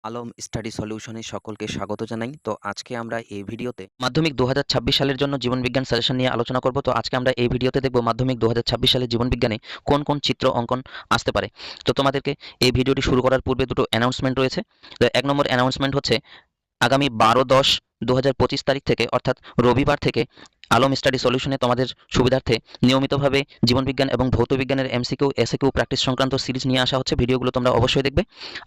Alam study সলিউশনে সকলকে স্বাগত জানাই। তো আজকে আমরা এই ভিডিওতে মাধ্যমিক ২০২৬ সালের জন্য জীবনবিজ্ঞান সাজেশন নিয়ে আলোচনা করব। তো আজকে আমরা এই ভিডিওতে দেখব মাধ্যমিক ২০২৬ সালের জীবনবিজ্ঞানে কোন কোন চিত্র অঙ্কন আসতে পারে। তো তোমাদেরকে এই ভিডিওটি শুরু করার পূর্বে দুটো অ্যানাউন্সমেন্ট রয়েছে। তো ১ নম্বর অ্যানাউন্সমেন্ট হচ্ছে আগামী ১২/১০/২০২৫ তারিখ থেকে অর্থাৎ রবিবার থেকে আলম স্টাডি সলিউশনে তোমাদের সুবিধার্থে নিয়মিতভাবে জীবনবিজ্ঞান এবং ভৌতবিজ্ঞানের এমসিকিউ এসএকিউ প্র্যাকটিস সংক্রান্ত সিরিজ নিয়ে আসা হচ্ছে। ভিডিওগুলো তোমরা অবশ্যই দেখবে।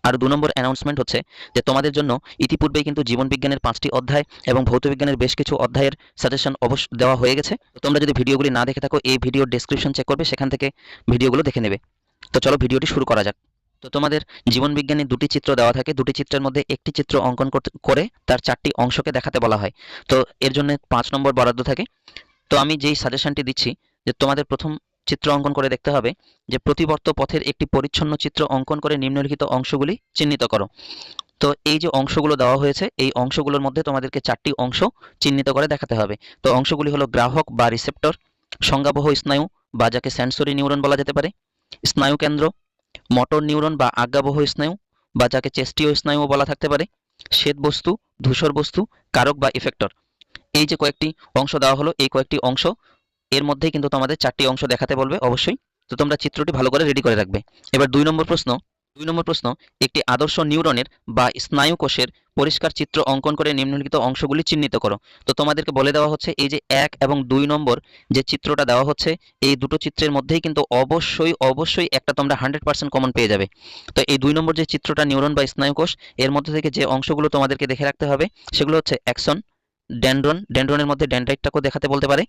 আর ২ নম্বর অ্যানাউন্সমেন্ট হচ্ছে যে তোমাদের জন্য ইতিপূর্বেই কিন্তু জীবনবিজ্ঞানের ৫টি অধ্যায় এবং ভৌতবিজ্ঞানের বেশ কিছু অধ্যায়ের সাজেশন অবশ্য দেওয়া হয়ে গেছে। তো তোমরা যদি ভিডিওগুলি না দেখে থাকো এই ভিডিওর ডেসক্রিপশন চেক করবে, সেখান থেকে ভিডিওগুলো দেখে নেবে। তো চলো ভিডিওটি শুরু করা যাক। তো তোমাদের জীবনবিজ্ঞানে দুটি চিত্র দেওয়া থাকে, দুটি চিত্রের মধ্যে একটি চিত্র অঙ্কন করে তার ৪টি অংশকে দেখাতে বলা হয়। তো এর জন্য ৫ নম্বর বরাদ্দ থাকে। তো আমি যেই সাজেশনটি দিচ্ছি যে তোমাদের প্রথম চিত্র অঙ্কন করে দেখতে হবে যে প্রতিবর্ত পথের একটি পরিচ্ছন্ন চিত্র অঙ্কন করে নিম্নলিখিত অংশগুলি চিহ্নিত করো। তো এই যে অংশগুলো দেওয়া হয়েছে এই অংশগুলোর মধ্যে তোমাদেরকে ৪টি অংশ চিহ্নিত করে দেখাতে হবে। তো অংশগুলি হলো গ্রাহক বা রিসেপ্টর, সংজ্ঞাবহ স্নায়ু বা যাকে সেন্সরি নিউরন বলা যেতে পারে, স্নায়ু কেন্দ্র, মোটর নিউরন বা আজ্ঞাবহ স্নায়ু বা যাকে চেস্টীয় স্নায়ুও বলা থাকতে পারে, শ্বেতবস্তু, ধূসর বস্তু, কারক বা ইফেক্টর। এই যে কয়েকটি অংশ দেওয়া হলো, এই কয়েকটি অংশ এর মধ্যেই কিন্তু তোমাদের ৪টি অংশ দেখাতে বলবে অবশ্যই। তো তোমরা চিত্রটি ভালো করে রেডি করে রাখবে। এবার ২ নম্বর প্রশ্ন, একটি আদর্শ নিউরনের বা স্নায়ু কোষের পরিষ্কার চিত্র অঙ্কন করে নিম্নলিখিত অংশগুলি চিহ্নিত করো। তো তোমাদেরকে বলে দেওয়া হচ্ছে এই যে ১ এবং ২ নম্বর যে চিত্রটা দেওয়া হচ্ছে এই দুটো চিত্রের মধ্যেই কিন্তু অবশ্যই একটা তোমরা 100% কমন পেয়ে যাবে। তো এই ২ নম্বর যে চিত্রটা নিউরন বা স্নায়ু কোষ, এর মধ্যে থেকে যে অংশগুলো তোমাদেরকে দেখে রাখতে হবে সেগুলো হচ্ছে অ্যাক্সন, ডেনড্রনের মধ্যে ডেনড্রাইটটাকেও দেখাতে বলতে পারে,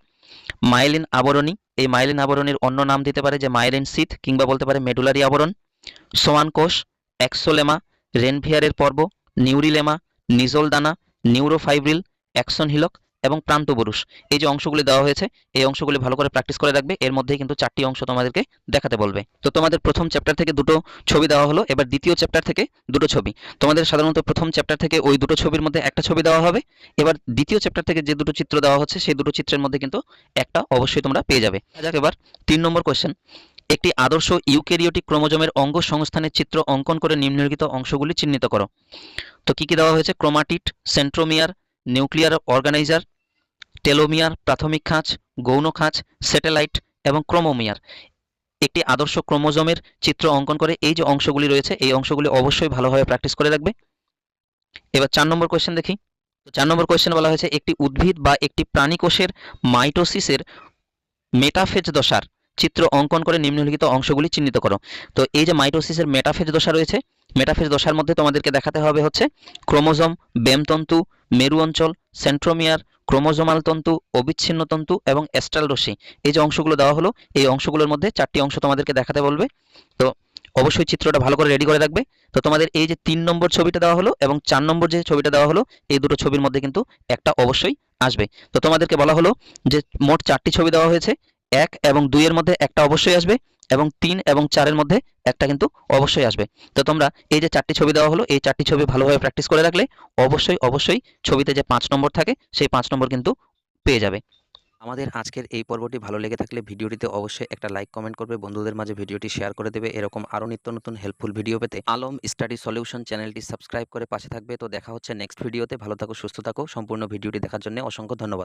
মাইলিন আবরণী, এই মাইলিন আবরণীর অন্য নাম দিতে পারে যে মাইলিন শীথ কিংবা বলতে পারে মেডুলারি আবরণ, সোয়ান কোষ, এক্সোলেমা, রেনভিয়ারের পর্ব, নিউরিলেমা, নিজল দানা, নিউরোফাইব্রিল, অ্যাকসন হিলক এবং প্রান্তবুরুষ। এই যে অংশগুলি দেওয়া হয়েছে এই অংশগুলি ভালো করে প্র্যাকটিস করে রাখবে। এর মধ্যেই কিন্তু ৪টি অংশ তোমাদেরকে দেখাতে বলবে। তো তোমাদের প্রথম চ্যাপ্টার থেকে দুটো ছবি দেওয়া হলো, এবার দ্বিতীয় চ্যাপ্টার থেকে দুটো ছবি। তোমাদের সাধারণত প্রথম চ্যাপ্টার থেকে ওই দুটো ছবির মধ্যে একটা ছবি দেওয়া হবে। এবার দ্বিতীয় চ্যাপ্টার থেকে যে দুটো চিত্র দেওয়া হচ্ছে সেই দুটো চিত্রের মধ্যে কিন্তু একটা অবশ্যই তোমরা পেয়ে যাবে। যাক এবার ৩ নম্বর কোয়েশ্চেন, একটি আদর্শ ইউক্যারিওটিক ক্রোমোজোমের অঙ্গ সংস্থানের চিত্র অঙ্কন করে নিম্নলিখিত অংশগুলি চিহ্নিত করো। তো কি কি দেওয়া হয়েছে? Chromatid, centromere, nuclear organiser, telomere প্রাথমিক খাঁজ, গৌণ খাঁজ, স্যাটেলাইট এবং ক্রোমোমিয়ার। একটি আদর্শ ক্রোমোজোমের চিত্র অঙ্কন করে এই যে অংশগুলি রয়েছে এই অংশগুলি অবশ্যই ভালোভাবে প্র্যাকটিস করে রাখবে। এবার ৪ নম্বর কোয়েশ্চেন দেখি। তো ৪ নম্বর কোয়েশ্চেন বলা হয়েছে একটি উদ্ভিদ বা একটি প্রাণী কোষের মাইটোসিসের মেটাফেজ দশার চিত্র অঙ্কন করে নিম্নলিখিত অংশগুলি চিহ্নিত করো। তো এই যে মাইটোসিসের মেটাফেজ দশা রয়েছে, মেটাফেজ দশার মধ্যে তোমাদেরকে দেখাতে হবে হচ্ছে ক্রোমোজোম, বেমতন্তু, মেরু অঞ্চল, সেন্ট্রোমিয়ার, ক্রোমোজোমাল তন্তু, অবিচ্ছিন্ন তন্তু এবং অ্যাস্ট্রাল রশ্মি। এই যে অংশগুলো দেওয়া হলো এই অংশগুলোর মধ্যে ৪টি অংশ তোমাদেরকে দেখাতে বলবে। তো অবশ্যই চিত্রটা ভালো করে রেডি করে রাখবে। তো তোমাদের এই যে ৩ নম্বর ছবিটা দেওয়া হলো এবং ৪ নম্বর যে ছবিটা দেওয়া হলো এই দুটো ছবির মধ্যে কিন্তু একটা অবশ্যই আসবে। তো তোমাদেরকে বলা হলো যে মোট ৪টি ছবি দেওয়া হয়েছে, ১ এবং ২ এর মধ্যে একটা অবশ্যই আসবে এবং ৩ এবং ৪ এর মধ্যে একটা কিন্তু অবশ্যই আসবে। তো তোমরা এই যে ৪টি ছবি দেওয়া হলো এই ৪টি ছবি ভালোভাবে প্র্যাকটিস করে রাখলে অবশ্যই ছবিতে যে ৫ নম্বর থাকে সেই ৫ নম্বর কিন্তু পেয়ে যাবে। আমাদের আজকের এই পর্বটি ভালো লেগে থাকলে ভিডিওটিতে অবশ্যই একটা লাইক কমেন্ট করবে, বন্ধুদের মাঝে ভিডিওটি শেয়ার করে দেবে। এরকম আরও নিত্য নতুন হেল্পফুল ভিডিও পেতে আলম স্টাডি সলিউশন চ্যানেলটি সাবস্ক্রাইব করে পাশে থাকবে। তো দেখা হচ্ছে নেক্সট ভিডিওতে। ভালো থাকো, সুস্থ থাকো। সম্পূর্ণ ভিডিওটি দেখার জন্য অসংখ্য ধন্যবাদ।